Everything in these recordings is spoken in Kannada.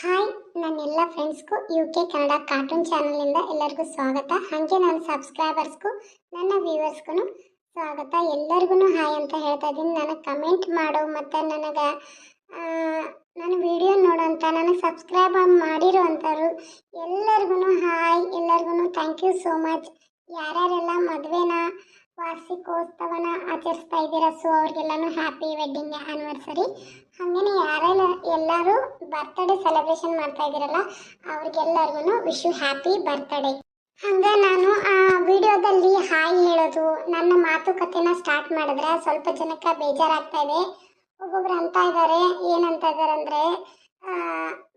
ಹಾಯ್, ನನ್ನೆಲ್ಲ ಫ್ರೆಂಡ್ಸ್ಗೂ UK ಕನ್ನಡ ಕಾರ್ಟೂನ್ ಚಾನಲಿಂದ ಎಲ್ಲರಿಗೂ ಸ್ವಾಗತ. ಹಾಗೆ ನನ್ನ ಸಬ್ಸ್ಕ್ರೈಬರ್ಸ್ಗೂ ನನ್ನ ವ್ಯೂವರ್ಸ್ಗೂ ಸ್ವಾಗತ. ಎಲ್ಲರಿಗೂ ಹಾಯ್ ಅಂತ ಹೇಳ್ತಾ ಇದ್ದೀನಿ. ನನಗೆ ಕಮೆಂಟ್ ಮಾಡೋ ಮತ್ತು ನನಗೆ ನನ್ನ ವಿಡಿಯೋ ನೋಡೋಂಥ ನನಗೆ ಸಬ್ಸ್ಕ್ರೈಬ್ ಮಾಡಿರೋ ಅಂಥವ್ರು ಎಲ್ಲರಿಗೂ ಹಾಯ್, ಎಲ್ಲರಿಗೂ ಥ್ಯಾಂಕ್ ಯು ಸೋ ಮಚ್. ಯಾರ್ಯಾರೆಲ್ಲ ಮದುವೆನ ವಾರ್ಷಿಕೋತ್ಸವನ ಆಚರಿಸ್ತಾ ಇದ್ದೀರಾ, ಸೊ ಅವ್ರಿಗೆಲ್ಲನೂ ಹ್ಯಾಪಿ ವೆಡ್ಡಿಂಗ್ ಆ್ಯನಿವರ್ಸರಿ. ಹಾಗೆಯೇ ಯಾರೆಲ್ಲ ಎಲ್ಲರೂ ಬರ್ತ್ಡೇ ಸೆಲೆಬ್ರೇಷನ್ ಮಾಡ್ತಾ ಇದ್ದೀರಲ್ಲ ಅವ್ರಿಗೆಲ್ಲರಿಗೂ ವಿಶ್ ಯು ಹ್ಯಾಪಿ ಬರ್ತ್ಡೇ. ಹಂಗೆ ನಾನು ಆ ವಿಡಿಯೋದಲ್ಲಿ ಹಾಯ್ ಹೇಳೋದು ನನ್ನ ಮಾತುಕತೆನ ಸ್ಟಾರ್ಟ್ ಮಾಡಿದ್ರೆ ಸ್ವಲ್ಪ ಜನಕ್ಕೆ ಬೇಜಾರಾಗ್ತಾ ಇದೆ. ಒಬ್ಬೊಬ್ರು ಅಂತ ಇದ್ದಾರೆ, ಏನಂತ ಇದ್ದಾರೆ ಅಂದರೆ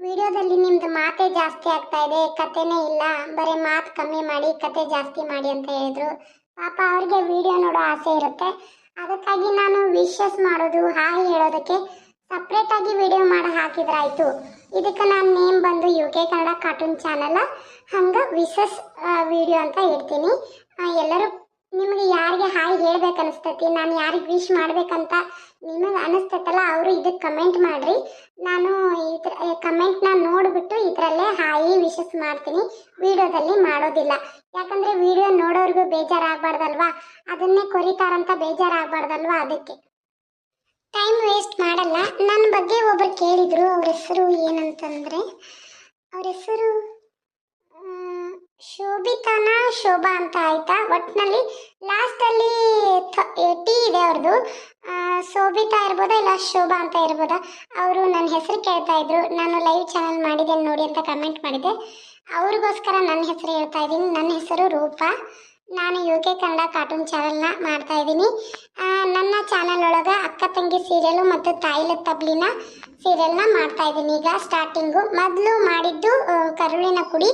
ವಿಡಿಯೋದಲ್ಲಿ ನಿಮ್ದು ಮಾತೇ ಜಾಸ್ತಿ ಆಗ್ತಾ ಇದೆ, ಕತೆನೇ ಇಲ್ಲ, ಬರೀ ಮಾತು ಕಮ್ಮಿ ಮಾಡಿ ಕತೆ ಜಾಸ್ತಿ ಮಾಡಿ ಅಂತ ಹೇಳಿದ್ರು. ಪಾಪ ಅವ್ರಿಗೆ ವಿಡಿಯೋ ನೋಡೋ ಆಸೆ ಇರುತ್ತೆ, ಅದಕ್ಕಾಗಿ ನಾನು ವಿಶಸ್ ಮಾಡೋದು ಹಾಯ್ ಹೇಳೋದಕ್ಕೆ ಸಪ್ರೇಟಾಗಿ ವಿಡಿಯೋ ಮಾಡಿ ಹಾಕಿದ್ರಾಯ್ತು. ಇದಕ್ಕೆ ನಾನು ನೇಮ್ ಬಂದು UK ಕನ್ನಡ ಕಾರ್ಟೂನ್ ಚಾನಲ್, ಹಂಗೆ ವಿಶಸ್ ವಿಡಿಯೋ ಅಂತ ಇಡ್ತೀನಿ. ಎಲ್ಲರೂ ನಿಮಗೆ ಯಾರಿಗೆ ಹಾಯ್ ಹೇಳ್ಬೇಕು ಅನಿಸ್ತೈತಿ, ನಾನು ಯಾರಿಗೆ ವಿಶ್ ಮಾಡ್ಬೇಕಂತ ನಿಮಗೆ ಅನಿಸ್ತೈತಲ್ಲ ಅವರು ಇದಕ್ಕೆ ಕಮೆಂಟ್ ಮಾಡಿರಿ. ನಾನು ಕಮೆಂಟ್ನ ನೋಡಿಬಿಟ್ಟು ಇದರಲ್ಲೇ ಹಾಯಿ ವಿಶಸ್ ಮಾಡ್ತೀನಿ, ವಿಡಿಯೋದಲ್ಲಿ ಮಾಡೋದಿಲ್ಲ. ಯಾಕಂದರೆ ವಿಡಿಯೋ ನೋಡೋರಿಗೂ ಬೇಜಾರಾಗಬಾರ್ದಲ್ವಾ, ಅದನ್ನೇ ಕೊರಿತಾರಂತ ಬೇಜಾರಾಗಬಾರ್ದಲ್ವಾ, ಅದಕ್ಕೆ ಟೈಮ್ ವೇಸ್ಟ್ ಮಾಡಲ್ಲ. ನನ್ನ ಬಗ್ಗೆ ಒಬ್ಬರು ಕೇಳಿದರು, ಅವ್ರ ಹೆಸರು ಏನಂತಂದರೆ ಅವ್ರ ಹೆಸರು ಶೋಭಿತಾನ ಶೋಭಾ ಅಂತ ಆಯ್ತಾ. ಒಟ್ಟಿನಲ್ಲಿ ಲಾಸ್ಟಲ್ಲಿ ಟಿ ಇದೆ ಅವ್ರದ್ದು. ಶೋಭಿತಾ ಇರ್ಬೋದಾ ಇಲ್ಲ ಶೋಭಾ ಅಂತ ಇರ್ಬೋದಾ. ಅವರು ನನ್ನ ಹೆಸರು ಕೇಳ್ತಾ ಇದ್ರು, ನಾನು ಲೈವ್ ಚಾನಲ್ ಮಾಡಿದ್ದೇನೆ ನೋಡಿ ಅಂತ ಕಮೆಂಟ್ ಮಾಡಿದ್ದೆ. ಅವ್ರಿಗೋಸ್ಕರ ನನ್ನ ಹೆಸರು ಹೇಳ್ತಾ ಇದ್ದೀನಿ. ನನ್ನ ಹೆಸರು ರೂಪಾ, ನಾನು UK ಕನ್ನಡ ಕಾರ್ಟೂನ್ ಚಾನಲ್ನ ಮಾಡ್ತಾ ಇದ್ದೀನಿ. ನನ್ನ ಚಾನಲ್ ಒಳಗೆ ಅಕ್ಕ ತಂಗಿ ಸೀರಿಯಲು ಮತ್ತು ತಾಯಿಲ ತಬ್ಲಿನ ಸೀರಿಯಲ್ನ ಮಾಡ್ತಾ ಇದ್ದೀನಿ. ಈಗ ಸ್ಟಾರ್ಟಿಂಗು ಮೊದಲು ಮಾಡಿದ್ದು ಕರುಳಿನ ಕುಡಿ,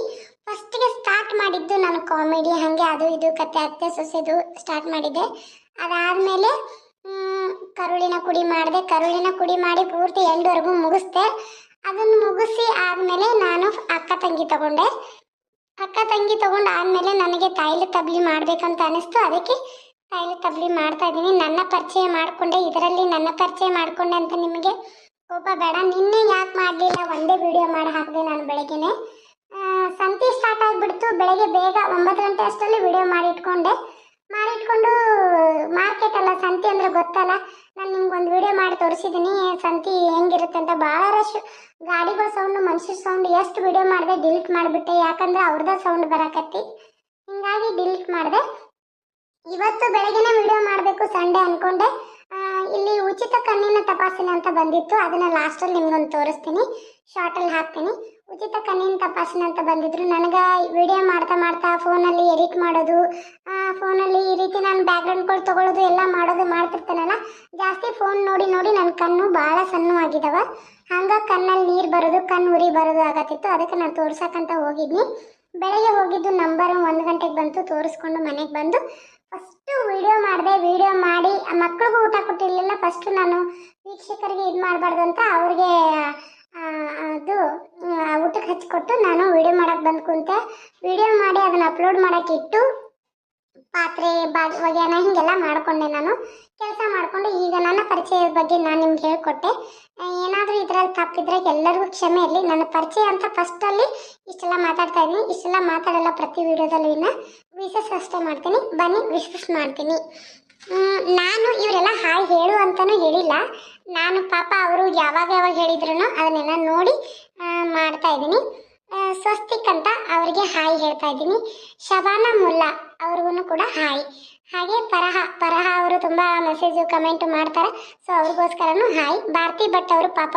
ಫಸ್ಟಿಗೆ ಸ್ಟಾರ್ಟ್ ಮಾಡಿದ್ದು ನಾನು ಕಾಮಿಡಿ, ಹಾಗೆ ಅದು ಇದು ಕತೆ ಅತ್ತೆ ಸೊಸೆದು ಸ್ಟಾರ್ಟ್ ಮಾಡಿದ್ದೆ. ಅದಾದಮೇಲೆ ಕರುಳಿನ ಕುಡಿ ಮಾಡಿದೆ. ಕರುಳಿನ ಕುಡಿ ಮಾಡಿ ಪೂರ್ತಿ ಎಂಡ್ವರೆಗೂ ಮುಗಿಸ್ದೆ. ಅದನ್ನು ಮುಗಿಸಿ ಆದಮೇಲೆ ನಾನು ಅಕ್ಕ ತಂಗಿ ತಗೊಂಡೆ. ಅಕ್ಕ ತಂಗಿ ತಗೊಂಡು ಆದಮೇಲೆ ನನಗೆ ತಾಯಿಲ ತಬ್ಲಿ ಮಾಡಬೇಕಂತ ಅನಿಸ್ತು, ಅದಕ್ಕೆ ತಾಯಿಲ ತಬ್ಲಿ ಮಾಡ್ತಾ ಇದ್ದೀನಿ. ನನ್ನ ಪರಿಚಯ ಮಾಡಿಕೊಂಡೆ, ಇದರಲ್ಲಿ ನನ್ನ ಪರಿಚಯ ಮಾಡಿಕೊಂಡೆ ಅಂತ ನಿಮಗೆ ಕೋಪ ಬೇಡ. ನಿನ್ನೆ ಯಾಕೆ ಮಾಡಲಿಲ್ಲ, ಒಂದೇ ವಿಡಿಯೋ ಮಾಡಿ ಹಾಕಿದೆ ನಾನು ಬೆಳಗ್ಗೆನೆ. ಸಂತೆ ಸ್ಟಾರ್ಟ್ ಆಗಿಬಿಡ್ತು, ಬೆಳಗ್ಗೆ ಬೇಗ 9 ಗಂಟೆ ಅಷ್ಟರಲ್ಲಿ ವಿಡಿಯೋ ಮಾಡಿಟ್ಕೊಂಡು ಮಾರ್ಕೆಟ್ ಅಲ್ಲ ಸಂತೆ ಅಂದರೆ ಗೊತ್ತಲ್ಲ, ನಾನು ನಿಮ್ಗೆ ಒಂದು ವಿಡಿಯೋ ಮಾಡಿ ತೋರಿಸಿದ್ದೀನಿ ಸಂತೆ ಹೆಂಗಿರುತ್ತೆ ಅಂತ. ಭಾಳ ರಶ್, ಗಾಡಿಗಳ ಸೌಂಡು, ಮನುಷ್ಯರ ಸೌಂಡ್, ಎಷ್ಟು ವಿಡಿಯೋ ಮಾಡಿದೆ ಡಿಲೀಟ್ ಮಾಡಿಬಿಟ್ಟೆ, ಯಾಕಂದ್ರೆ ಅವ್ರದ್ದೇ ಸೌಂಡ್ ಬರಕತ್ತಿ, ಹಿಂಗಾಗಿ ಡಿಲೀಟ್ ಮಾಡಿದೆ. ಇವತ್ತು ಬೆಳಗ್ಗೆನೇ ವಿಡಿಯೋ ಮಾಡಬೇಕು ಸಂಡೇ ಅಂದ್ಕೊಂಡೆ. ಇಲ್ಲಿ ಉಚಿತ ಕಣ್ಣಿನ ತಪಾಸಣೆ ಅಂತ ಬಂದಿತ್ತು, ಅದನ್ನು ಲಾಸ್ಟಲ್ಲಿ ನಿಮ್ಗೊಂದು ತೋರಿಸ್ತೀನಿ, ಶಾರ್ಟಲ್ಲಿ ಹಾಕ್ತೀನಿ. ಉಚಿತ ಕಣ್ಣಿನ ತಪಾಸಣೆ ಅಂತ ಬಂದಿದ್ರು. ನನಗೆ ವಿಡಿಯೋ ಮಾಡ್ತಾ ಫೋನಲ್ಲಿ ಎಡಿಟ್ ಮಾಡೋದು, ಫೋನಲ್ಲಿ ಈ ರೀತಿ ನಾನು ಬ್ಯಾಕ್ಗ್ರೌಂಡ್ಗಳು ತೊಗೊಳ್ಳೋದು ಎಲ್ಲ ಮಾಡ್ತಿರ್ತಾನಲ್ಲ, ಜಾಸ್ತಿ ಫೋನ್ ನೋಡಿ ನನ್ನ ಕಣ್ಣು ಭಾಳ ಸಣ್ಣವಾಗಿದ್ದಾವೆ. ಹಂಗೆ ಕಣ್ಣಲ್ಲಿ ನೀರು ಬರೋದು, ಕಣ್ಣು ಉರಿ ಬರೋದು ಆಗತ್ತಿತ್ತು. ಅದಕ್ಕೆ ನಾನು ತೋರ್ಸಕ್ಕಂತ ಹೋಗಿದ್ನಿ. ಬೆಳಗ್ಗೆ ಹೋಗಿದ್ದು ನಂಬರ್ 1 ಗಂಟೆಗೆ ಬಂತು, ತೋರಿಸ್ಕೊಂಡು ಮನೆಗೆ ಬಂದು ಫಸ್ಟು ವಿಡಿಯೋ ಮಾಡಿದೆ. ವಿಡಿಯೋ ಮಾಡಿ ಮಕ್ಕಳಿಗೂ ಊಟ ಕೊಟ್ಟಿರಲಿಲ್ಲ. ಫಸ್ಟು ನಾನು ವೀಕ್ಷಕರಿಗೆ ಇದು ಮಾಡಬಾರ್ದು ಅಂತ ಅವ್ರಿಗೆ ಅದು ಊಟಕ್ಕೆ ಹಚ್ಚಿಕೊಟ್ಟು ನಾನು ವಿಡಿಯೋ ಮಾಡೋಕ್ಕೆ ಬಂದು ಕುಂತೆ. ವಿಡಿಯೋ ಮಾಡಿ ಅದನ್ನು ಅಪ್ಲೋಡ್ ಮಾಡೋಕ್ಕೆ ಇಟ್ಟು ಪಾತ್ರೆ ಒಗ್ಯಾನ ಹೀಗೆಲ್ಲ ಮಾಡಿಕೊಂಡೆ. ನಾನು ಕೆಲಸ ಮಾಡಿಕೊಂಡು ಈಗ ನನ್ನ ಪರಿಚಯದ ಬಗ್ಗೆ ನಾನು ನಿಮ್ಗೆ ಹೇಳ್ಕೊಟ್ಟೆ. ಏನಾದರೂ ಇದರಲ್ಲಿ ತಪ್ಪಿದ್ರೆ ಎಲ್ಲರಿಗೂ ಕ್ಷಮೆ ಇರಲಿ. ನನ್ನ ಪರಿಚಯ ಅಂತ ಫಸ್ಟಲ್ಲಿ ಇಷ್ಟೆಲ್ಲ ಮಾತಾಡ್ತಾ ಇದ್ದೀನಿ, ಇಷ್ಟೆಲ್ಲ ಮಾತಾಡಲ್ಲ ಪ್ರತಿ ವಿಡಿಯೋದಲ್ಲೂ. ಇನ್ನು ವಿಶಸ್ ಅಷ್ಟೇ ಮಾಡ್ತೀನಿ, ಬನ್ನಿ ವಿಶಸ್ ಮಾಡ್ತೀನಿ. ನಾನು ಇವರೆಲ್ಲ ಹಾಯ್ ಹೇಳು ಅಂತಲೂ ಹೇಳಿಲ್ಲ, ನಾನು ಪಾಪ ಅವರು ಯಾವಾಗ ಹೇಳಿದ್ರು ಅದನ್ನೆಲ್ಲ ನೋಡಿ ಮಾಡ್ತಾ ಇದ್ದೀನಿ. ಸ್ವಸ್ತಿಕ್ ಅಂತ ಅವರಿಗೆ ಹಾಯ್ ಹೇಳ್ತಾ ಇದ್ದೀನಿ. ಶಬಾನಾ ಮುಲ್ಲಾ ಅವ್ರಿಗೂ ಕೂಡ ಹಾಯ್. ಹಾಗೆ ಪರಹ ಅವರು ತುಂಬ ಮೆಸೇಜು ಕಮೆಂಟು ಮಾಡ್ತಾರೆ, ಸೊ ಅವ್ರಿಗೋಸ್ಕರನೂ ಹಾಯ್. ಭಾರತಿ ಭಟ್ ಅವರು ಪಾಪ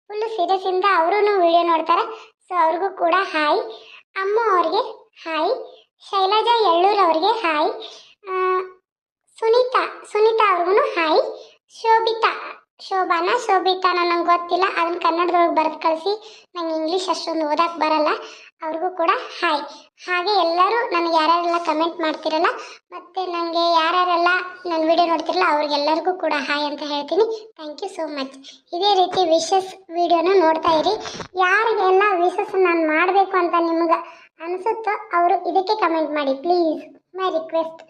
ಫುಲ್ಲು ಸೀರಿಯಸ್ಸಿಂದ ಅವರೂ ವಿಡಿಯೋ ನೋಡ್ತಾರೆ, ಸೊ ಅವ್ರಿಗೂ ಕೂಡ ಹಾಯ್. ಅಮ್ಮ ಅವ್ರಿಗೆ ಹಾಯ್. ಶೈಲಜಾ ಎಳ್ಳೂರು ಅವ್ರಿಗೆ ಹಾಯ್. ಸುನೀತಾ ಅವ್ರಿಗೂ ಹಾಯ್. ಶೋಭಿತಾ ನನಗೆ ಗೊತ್ತಿಲ್ಲ, ಅದನ್ನು ಕನ್ನಡದೊಳಗೆ ಬರೆದು ಕಳಿಸಿ, ನಂಗೆ ಇಂಗ್ಲೀಷ್ ಅಷ್ಟೊಂದು ಓದಕ್ಕೆ ಬರಲ್ಲ, ಅವ್ರಿಗೂ ಕೂಡ ಹಾಯ್. ಹಾಗೆ ಎಲ್ಲರೂ ನನಗೆ ಯಾರ್ಯಾರೆಲ್ಲ ಕಮೆಂಟ್ ಮಾಡ್ತಿರಲ್ಲ ಮತ್ತು ನನಗೆ ಯಾರ್ಯಾರೆಲ್ಲ ನನ್ನ ವಿಡಿಯೋ ನೋಡ್ತಿರಲ್ಲ ಅವ್ರಿಗೆಲ್ಲರಿಗೂ ಕೂಡ ಹಾಯ್ ಅಂತ ಹೇಳ್ತೀನಿ. Thank you so much. ಇದೇ ರೀತಿ ವಿಶಸ್ ವಿಡಿಯೋನ ನೋಡ್ತಾ ಇರಿ. ಯಾರಿಗೆಲ್ಲ ವಿಶಸ್ ನಾನು ಮಾಡಬೇಕು ಅಂತ ನಿಮ್ಗೆ ಅನಿಸುತ್ತೋ ಅವರು ಇದಕ್ಕೆ ಕಮೆಂಟ್ ಮಾಡಿ ಪ್ಲೀಸ್, ಮೈ ರಿಕ್ವೆಸ್ಟ್.